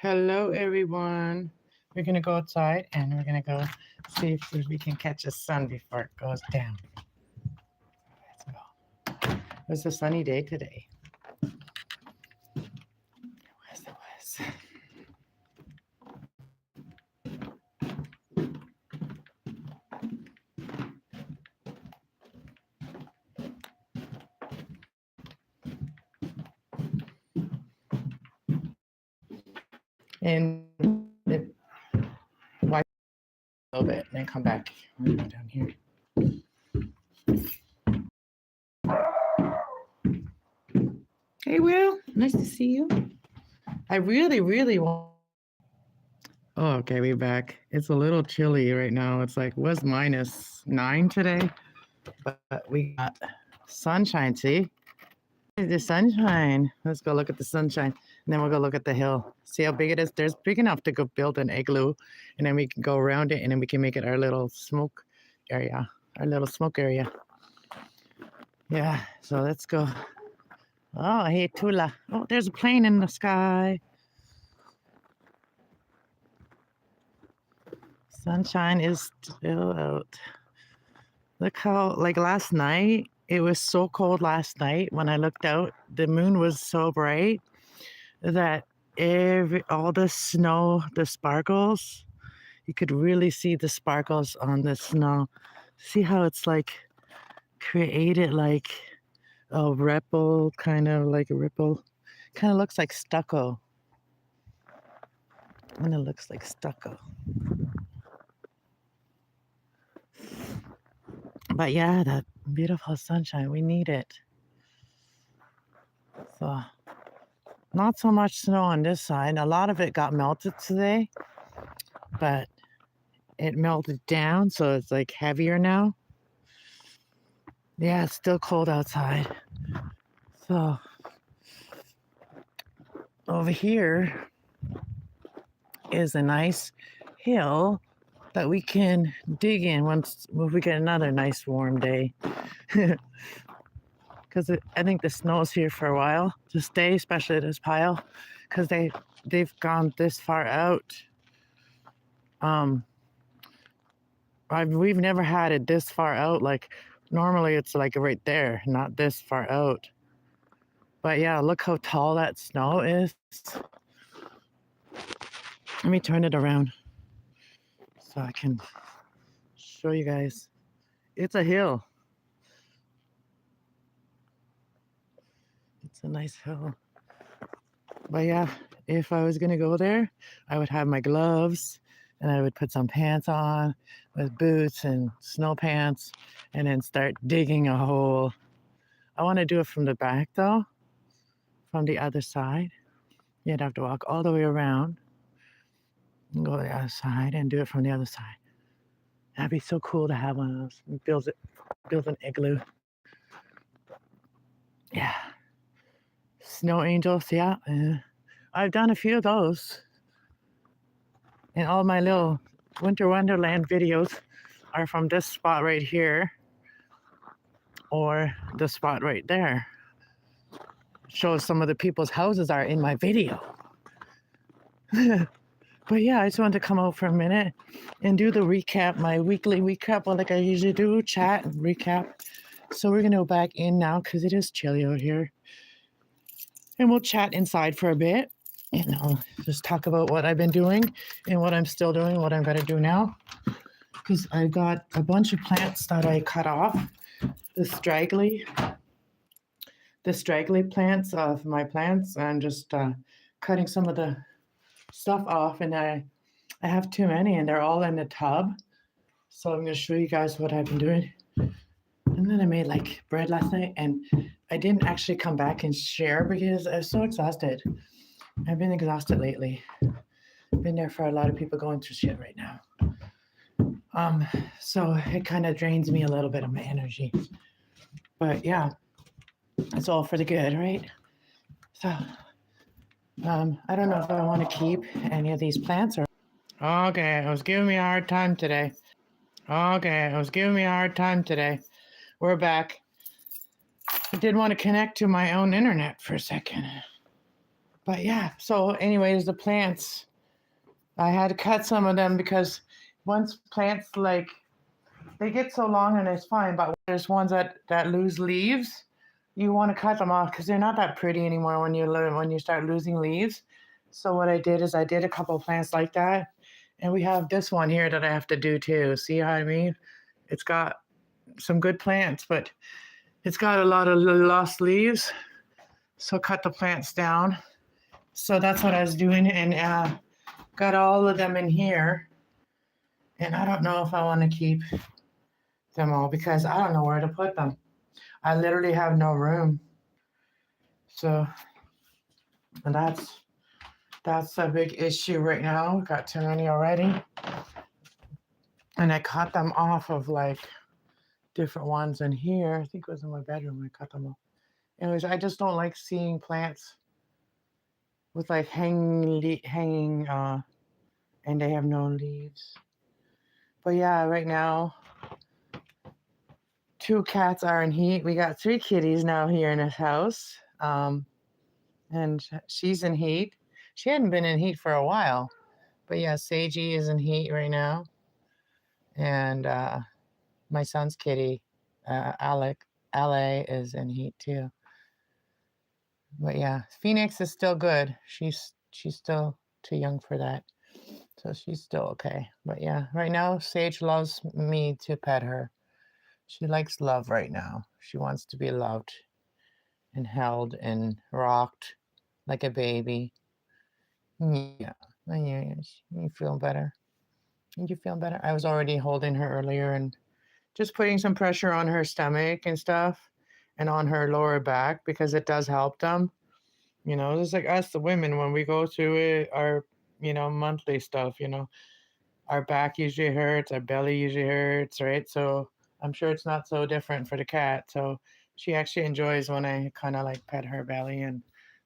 Hello, everyone. We're going to go outside and we're going to go see if we can catch the sun before it goes down. Let's go. It was a sunny day today. It was. And it wipe a little bit and then come back. We're going to go down here. Hey, Will. Nice to see you. I really want. Oh, okay, we're back. It's a little chilly right now. It's like, was -9 today, but we got sunshine, see? The sunshine. Let's go look at the sunshine. And then we'll go look at the hill. See how big it is? There's big enough to go build an igloo. And then we can go around it and then we can make it our little smoke area. Our little smoke area. Yeah, so let's go. Oh, hey, Tula. Oh, there's a plane in the sky. Sunshine is still out. Look how, like last night, it was so cold last night when I looked out. The moon was so bright that all the snow, the sparkles, you could really see the sparkles on the snow. See how it's like created like a ripple, kind of like a ripple. Kind of looks like stucco. And it looks like stucco. But yeah, that beautiful sunshine, we need it. So, not so much snow on this side. A lot of it got melted today, but it melted down, so it's like heavier now. Yeah, it's still cold outside. So, over here is a nice hill that we can dig in once we get another nice warm day. Because I think the snow's here for a while to stay, especially this pile, because they've gone this far out. We've never had it this far out. Like normally it's like right there, not this far out. But yeah, look how tall that snow is. Let me turn it around so I can show you guys. It's a hill. It's a nice hill. But yeah, if I was gonna go there, I would have my gloves and I would put some pants on with boots and snow pants and then start digging a hole. I want to do it from the back though, from the other side. You'd have to walk all the way around and go to the other side and do it from the other side. That'd be so cool to have one of those. Build an igloo. Yeah. Snow angels, yeah. I've done a few of those. And all my little Winter Wonderland videos are from this spot right here or the spot right there. Shows some of the people's houses are in my video. But yeah, I just wanted to come out for a minute and do the recap, my weekly recap, like I usually do, chat and recap. So we're going to go back in now because it is chilly out here. And we'll chat inside for a bit. And I'll just talk about what I've been doing and what I'm still doing, what I'm going to do now. Because I've got a bunch of plants that I cut off. The straggly plants of my plants. I'm just cutting some of the stuff off, and I have too many, and they're all in the tub. So I'm going to show you guys what I've been doing. And then I made like bread last night, and I didn't actually come back and share because I was so exhausted. I've been exhausted lately. I've been there for a lot of people going through shit right now. So it kind of drains me a little bit of my energy. But yeah, it's all for the good, right? So I don't know if I want to keep any of these plants or. Okay, it was giving me a hard time today. We're back. I did want to connect to my own internet for a second. But yeah, so anyways, the plants, I had to cut some of them because once plants like they get so long and it's fine, but there's ones that lose leaves. You want to cut them off because they're not that pretty anymore when you start losing leaves. So what I did is I did a couple of plants like that, and we have this one here that I have to do too. See how I mean? It's got some good plants, but it's got a lot of lost leaves. So cut the plants down. So that's what I was doing, and got all of them in here. And I don't know if I want to keep them all because I don't know where to put them. I literally have no room. So and that's a big issue right now. Got too many already. And I cut them off of like different ones in here. I think it was in my bedroom. I cut them off. Anyways, I just don't like seeing plants with like hanging and they have no leaves. But yeah, right now 2 cats are in heat. We got 3 kitties now here in this house. And she's in heat. She hadn't been in heat for a while. But yeah, Seiji is in heat right now. And my son's kitty, Ale is in heat too. But yeah, Phoenix is still good. She's still too young for that. So she's still okay. But yeah, right now Sage loves me to pet her. She likes love right now. She wants to be loved and held and rocked like a baby. Yeah. Yeah. You feel better? You feel better? I was already holding her earlier and just putting some pressure on her stomach and stuff and on her lower back because it does help them. Just like us, the women, when we go through it, our, monthly stuff, our back usually hurts, our belly usually hurts, right? So I'm sure it's not so different for the cat. So she actually enjoys when I kind of like pet her belly and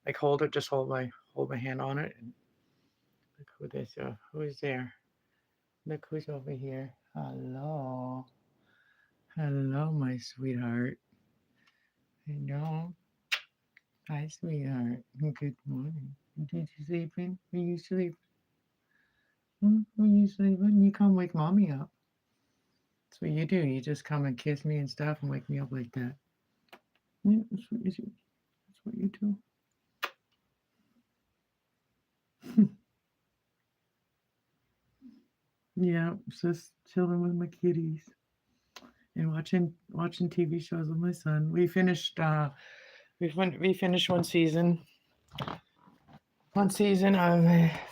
like hold it, just hold my hand on it. And look who's there. Look who's over here. Hello. Hello, my sweetheart. Hello. Hi, sweetheart. Good morning. Did you sleeping? Are you sleeping? Are you sleeping? You come wake mommy up. That's what you do. You just come and kiss me and stuff and wake me up like that. Yeah, that's what you do. That's what you do. Yeah, just chilling with my kitties and watching TV shows with my son. We finished one season. One season of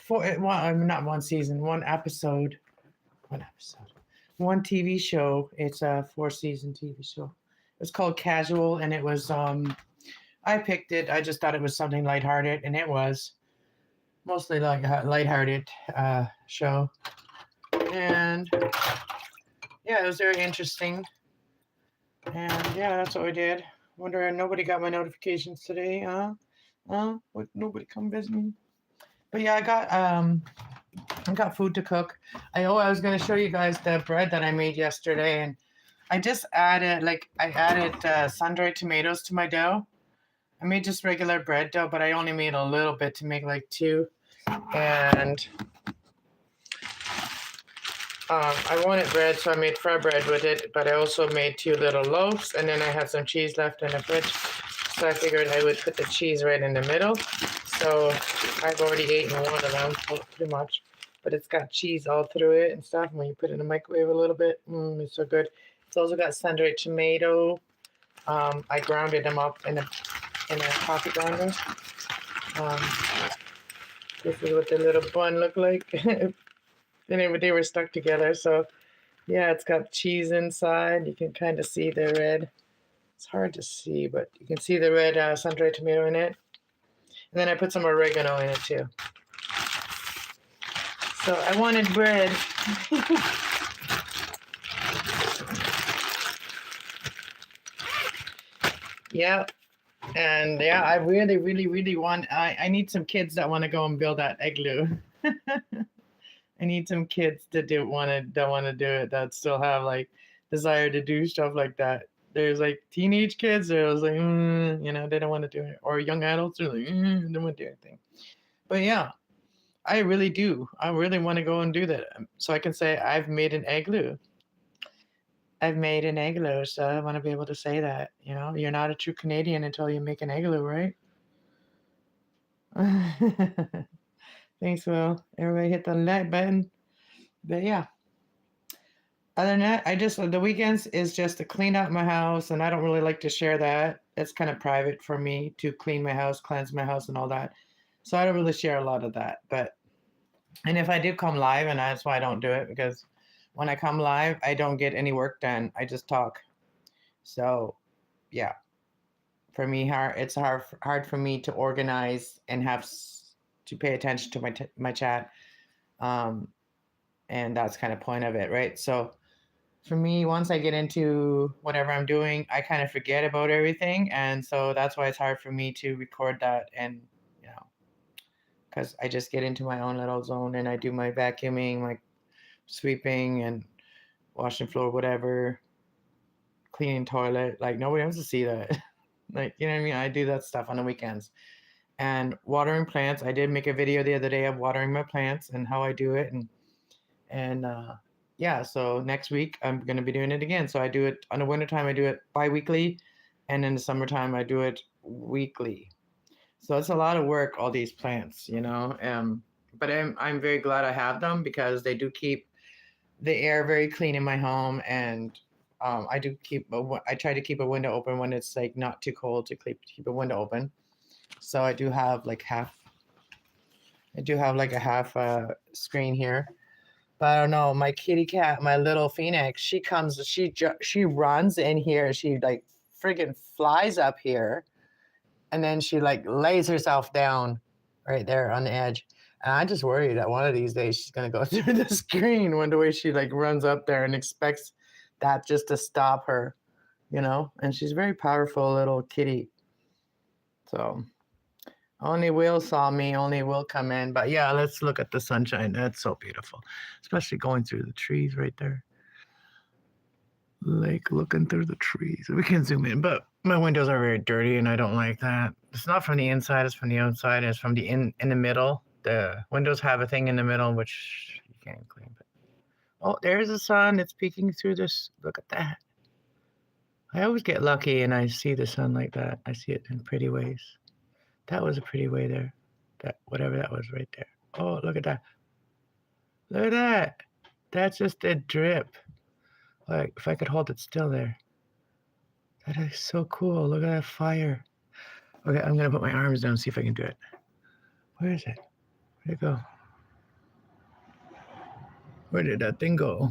not one season, one episode. One episode. One TV show. It's a 4-season TV show. It's called Casual, and it was I picked it. I just thought it was something lighthearted, and it was mostly like a lighthearted show. And yeah, it was very interesting. And yeah, that's what we did. Wonder nobody got my notifications today, huh? What, nobody come visit me. But yeah, I got food to cook. I was gonna show you guys the bread that I made yesterday, and I added sun-dried tomatoes to my dough. I made just regular bread dough, but I only made a little bit to make like 2. And I wanted bread, so I made fry bread with it, but I also made 2 little loaves, and then I had some cheese left in the fridge, so I figured I would put the cheese right in the middle. So I've already eaten one of them, pretty much, but it's got cheese all through it and stuff, and when you put it in the microwave a little bit, it's so good. It's also got sun-dried tomato. I grounded them up in a coffee grinder. This is what the little bun looked like. And they were stuck together. So yeah, it's got cheese inside. You can kind of see the red. It's hard to see, but you can see the red sun-dried tomato in it. And then I put some oregano in it too. So I wanted bread. Yeah. And yeah, I really, really, really want, I need some kids that want to go and build that igloo. I need some kids that want to do it, that still have like desire to do stuff like that. There's like teenage kids. There was like, they don't want to do it, or young adults are like, they don't want to do anything. But yeah, I really do. I really want to go and do that, so I can say I've made an igloo. I've made an igloo, so I want to be able to say that. You're not a true Canadian until you make an igloo, right? Thanks, Will. Everybody hit the like button. But yeah, other than that, I just the weekends is just to clean up my house, and I don't really like to share that. It's kind of private for me to clean my house, cleanse my house, and all that. So I don't really share a lot of that. And if I do come live, and that's why I don't do it, because when I come live, I don't get any work done. I just talk. So yeah, for me, it's hard for me to organize and have to pay attention to my chat. And that's kind of point of it, right? So for me, once I get into whatever I'm doing, I kind of forget about everything, and so that's why it's hard for me to record that, and you know, because I just get into my own little zone, and I do my vacuuming, my sweeping, and washing floor, whatever, cleaning toilet. Like nobody wants to see that. Like, you know what I mean? I do that stuff on the weekends. And watering plants, I did make a video the other day of watering my plants and how I do it, and yeah, so next week I'm going to be doing it again. So I do it on the wintertime, I do it bi-weekly, and in the summertime I do it weekly. So it's a lot of work, all these plants, but I'm very glad I have them, because they do keep the air very clean in my home. And I try to keep a window open when it's like not too cold, to keep a window open. So I do have like a half screen here. But I don't know, my kitty cat, my little Phoenix, she runs in here. She like friggin' flies up here, and then she like lays herself down right there on the edge. And I just worry that one of these days she's gonna go through the screen when the way she like runs up there and expects that just to stop her, And she's a very powerful little kitty. So only Will saw me, only Will come in. But yeah, let's look at the sunshine. That's so beautiful, especially going through the trees right there. Like looking through the trees. We can zoom in, but my windows are very dirty, and I don't like that. It's not from the inside; it's from the outside. It's from the in the middle. The windows have a thing in the middle which you can't clean. But oh, there's the sun. It's peeking through this. Look at that. I always get lucky, and I see the sun like that. I see it in pretty ways. That was a pretty way there. That whatever that was right there. Oh, look at that. Look at that. That's just a drip. Like if I could hold it still there. That is so cool. Look at that fire. Okay, I'm gonna put my arms down, see if I can do it. Where is it? Where'd it go? Where did that thing go?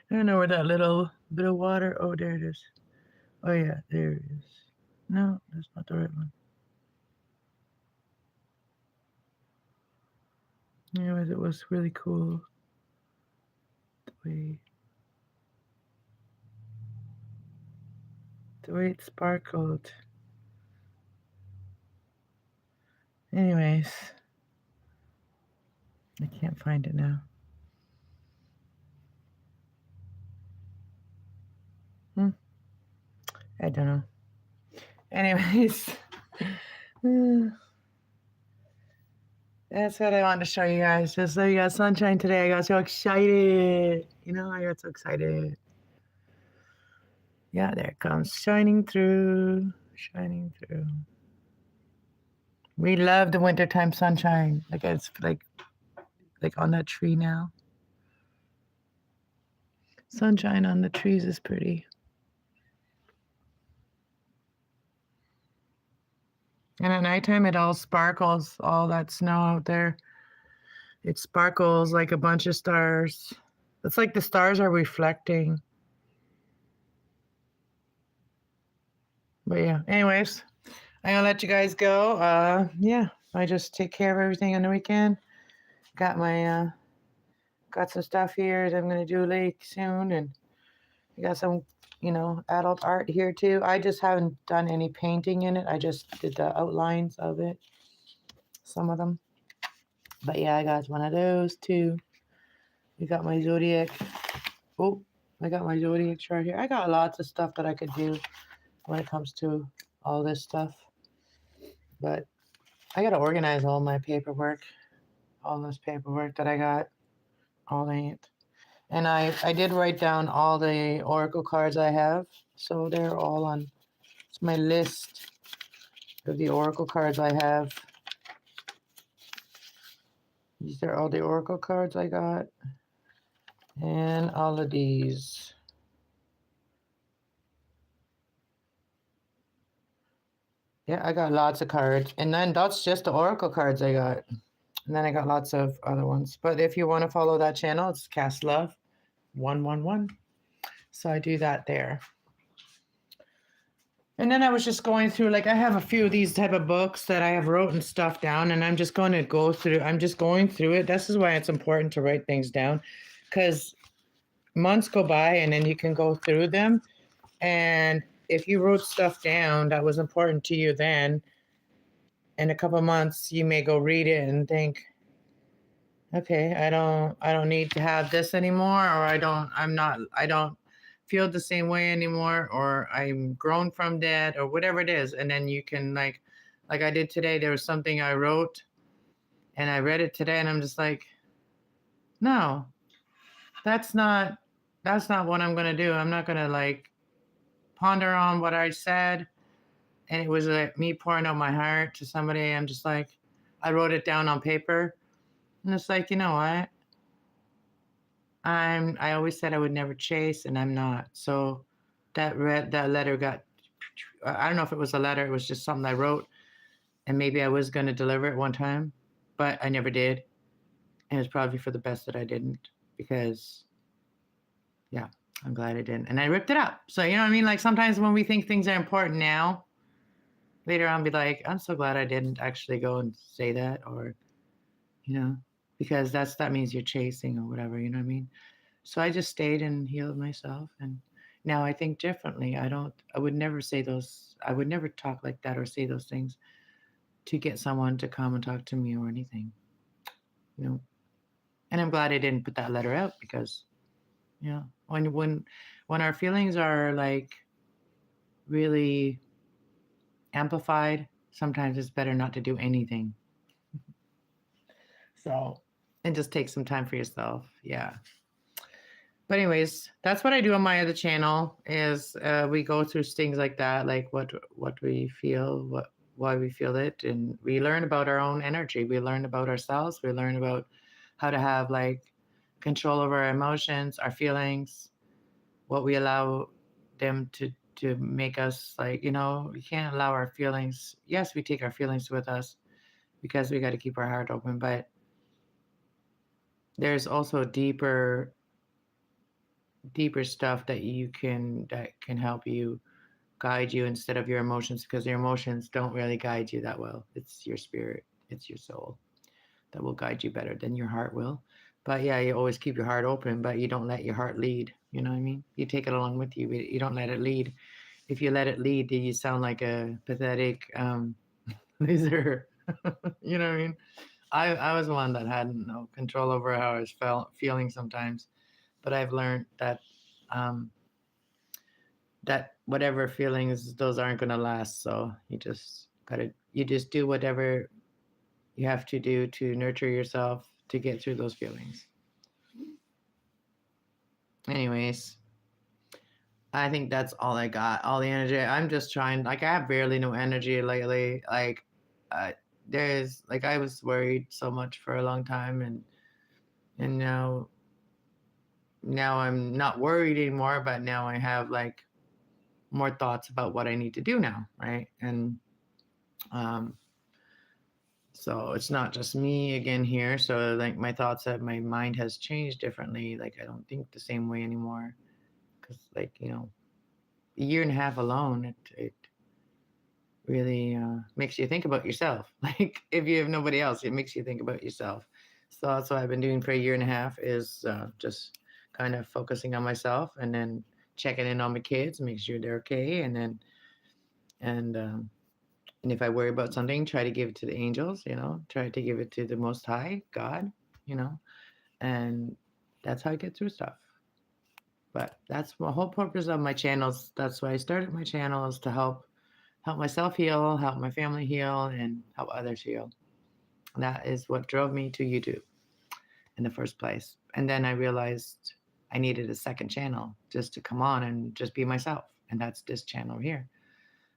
I don't know where that little bit of water. Oh, there it is. Oh yeah, there it is. No, that's not the right one. Anyways, it was really cool the way it sparkled. Anyways, I can't find it now. I don't know. Anyways, that's what I wanted to show you guys. Just so you got sunshine today. I got so excited. I got so excited. Yeah, there it comes. Shining through. Shining through. We love the wintertime sunshine. Like it's like on that tree now. Sunshine on the trees is pretty. And at nighttime, it all sparkles, all that snow out there. It sparkles like a bunch of stars. It's like the stars are reflecting. But yeah, anyways, I'm going to let you guys go. Yeah, I just take care of everything on the weekend. Got my, got some stuff here that I'm going to do late soon. And I got some adult art here too. I just haven't done any painting in it. I just did the outlines of it, some of them. But yeah, I got one of those too. We got my zodiac. Oh, I got my zodiac chart here. I got lots of stuff that I could do when it comes to all this stuff. But I got to organize all my paperwork, all this paperwork that I got, all that. And I did write down all the oracle cards I have. So they're all on it's my list of the oracle cards I have. These are all the oracle cards I got. And all of these. Yeah, I got lots of cards. And then that's just the oracle cards I got. And then I got lots of other ones. But if you want to follow that channel, it's Kass Love 111. So I do that there. And then I was just going through, like, I have a few of these type of books that I have written stuff down, and I'm just going to go through. I'm just going through it. This is why it's important to write things down, because months go by and then you can go through them. And if you wrote stuff down that was important to you then, in a couple months, you may go read it and think, okay, I don't need to have this anymore, or I don't feel the same way anymore, or I'm grown from that, or whatever it is. And then you can like I did today, there was something I wrote and I read it today and I'm just like, no, that's not what I'm gonna do. I'm not gonna like ponder on what I said. And it was like me pouring out my heart to somebody. I'm just like, I wrote it down on paper. And it's like, you know what? I always said I would never chase, and I'm not. So that letter got, I don't know if it was a letter, it was just something I wrote, and maybe I was going to deliver it one time, but I never did. And it's probably for the best that I didn't, because yeah, I'm glad I didn't. And I ripped it up. So, you know what I mean? Like sometimes when we think things are important now, later on be like, I'm so glad I didn't actually go and say that, or, because that means you're chasing or whatever, you know what I mean? So I just stayed and healed myself. And now I think differently. I would never say I would never talk like that or say those things to get someone to come and talk to me or anything, you know. And I'm glad I didn't put that letter out, because, when our feelings are like really amplified, sometimes it's better not to do anything. So, and just take some time for yourself. Yeah. But anyways, that's what I do on my other channel. Is we go through things like that, like what we feel, why we feel it, and we learn about our own energy. We learn about ourselves. We learn about how to have like control over our emotions, our feelings, what we allow them to make us like. We can't allow our feelings. Yes, we take our feelings with us because we got to keep our heart open, but there's also deeper stuff that can help you, guide you instead of your emotions, because your emotions don't really guide you that well. It's your spirit, it's your soul that will guide you better than your heart will. But yeah, you always keep your heart open, but you don't let your heart lead. You know what I mean? You take it along with you, but you don't let it lead. If you let it lead, then you sound like a pathetic loser. You know what I mean? I was one that had no control over how I was feeling sometimes, but I've learned that um, whatever feelings, those aren't going to last. So you just do whatever you have to do to nurture yourself to get through those feelings. Anyways, I think that's all I got. All the energy. I'm just trying. Like I have barely no energy lately. Like, uh, there's like I was worried so much for a long time, and now I'm not worried anymore. But now I have like more thoughts about what I need to do now, right? And um, so it's not just me again here. So like my thoughts, that my mind has changed differently. Like I don't think the same way anymore, because like a year and a half alone, it really makes you think about yourself. Like if you have nobody else, it makes you think about yourself. So that's what I've been doing for a year and a half, is just kind of focusing on myself, and then checking in on my kids, make sure they're okay, and and if I worry about something, try to give it to the angels, try to give it to the Most High, God, you know, and that's how I get through stuff. But that's the whole purpose of my channels. That's why I started my channel, is to help myself heal, help my family heal, and help others heal. And that is what drove me to YouTube in the first place. And then I realized I needed a second channel just to come on and just be myself. And that's this channel here.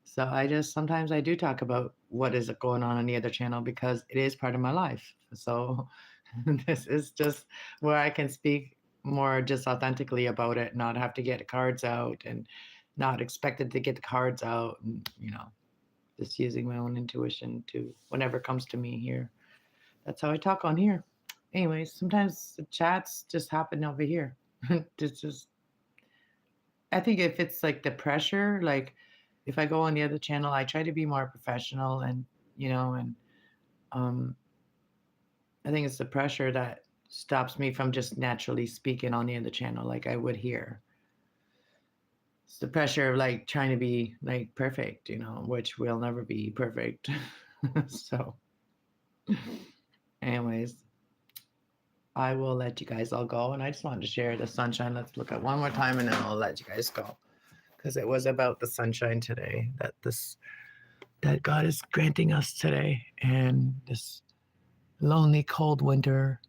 So sometimes I do talk about what is going on the other channel because it is part of my life. So this is just where I can speak more just authentically about it, not have to get cards out and not expected to get the cards out, and just using my own intuition to whenever it comes to me here. That's how I talk on here. Anyways, sometimes the chats just happen over here. It's just, I think if it's like the pressure, like if I go on the other channel, I try to be more professional and um, I think it's the pressure that stops me from just naturally speaking on the other channel like I would here. It's the pressure of like trying to be like perfect, which will never be perfect. So, anyways, I will let you guys all go. And I just wanted to share the sunshine. Let's look at one more time and then I'll let you guys go. Because it was about the sunshine today that God is granting us today. And this lonely, cold winter.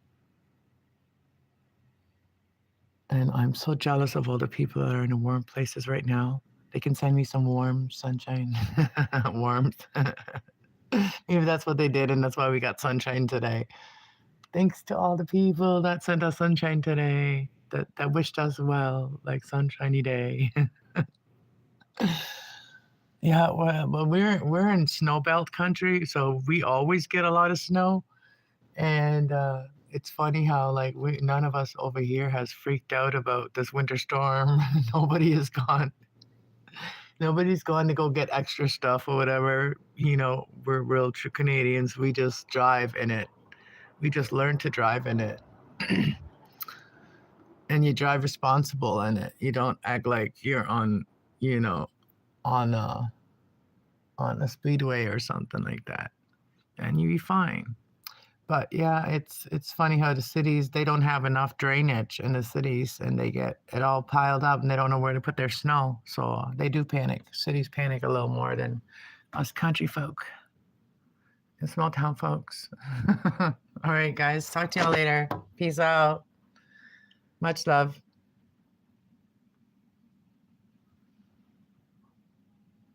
And I'm so jealous of all the people that are in the warm places right now. They can send me some warm sunshine, warmth. Maybe that's what they did, and that's why we got sunshine today. Thanks to all the people that sent us sunshine today, that wished us well, like sunshiny day. Yeah, well, we're in snowbelt country, so we always get a lot of snow, and it's funny how like none of us over here has freaked out about this winter storm. Nobody is gone. Nobody's gone to go get extra stuff or whatever. We're real true Canadians. We just drive in it. We just learn to drive in it. And you drive responsible in it. You don't act like you're you know, on a speedway or something like that. And you be fine. But yeah, it's funny how the cities, they don't have enough drainage in the cities and they get it all piled up and they don't know where to put their snow. So they do panic. Cities panic a little more than us country folk and small town folks. All right, guys. Talk to y'all later. Peace out. Much love.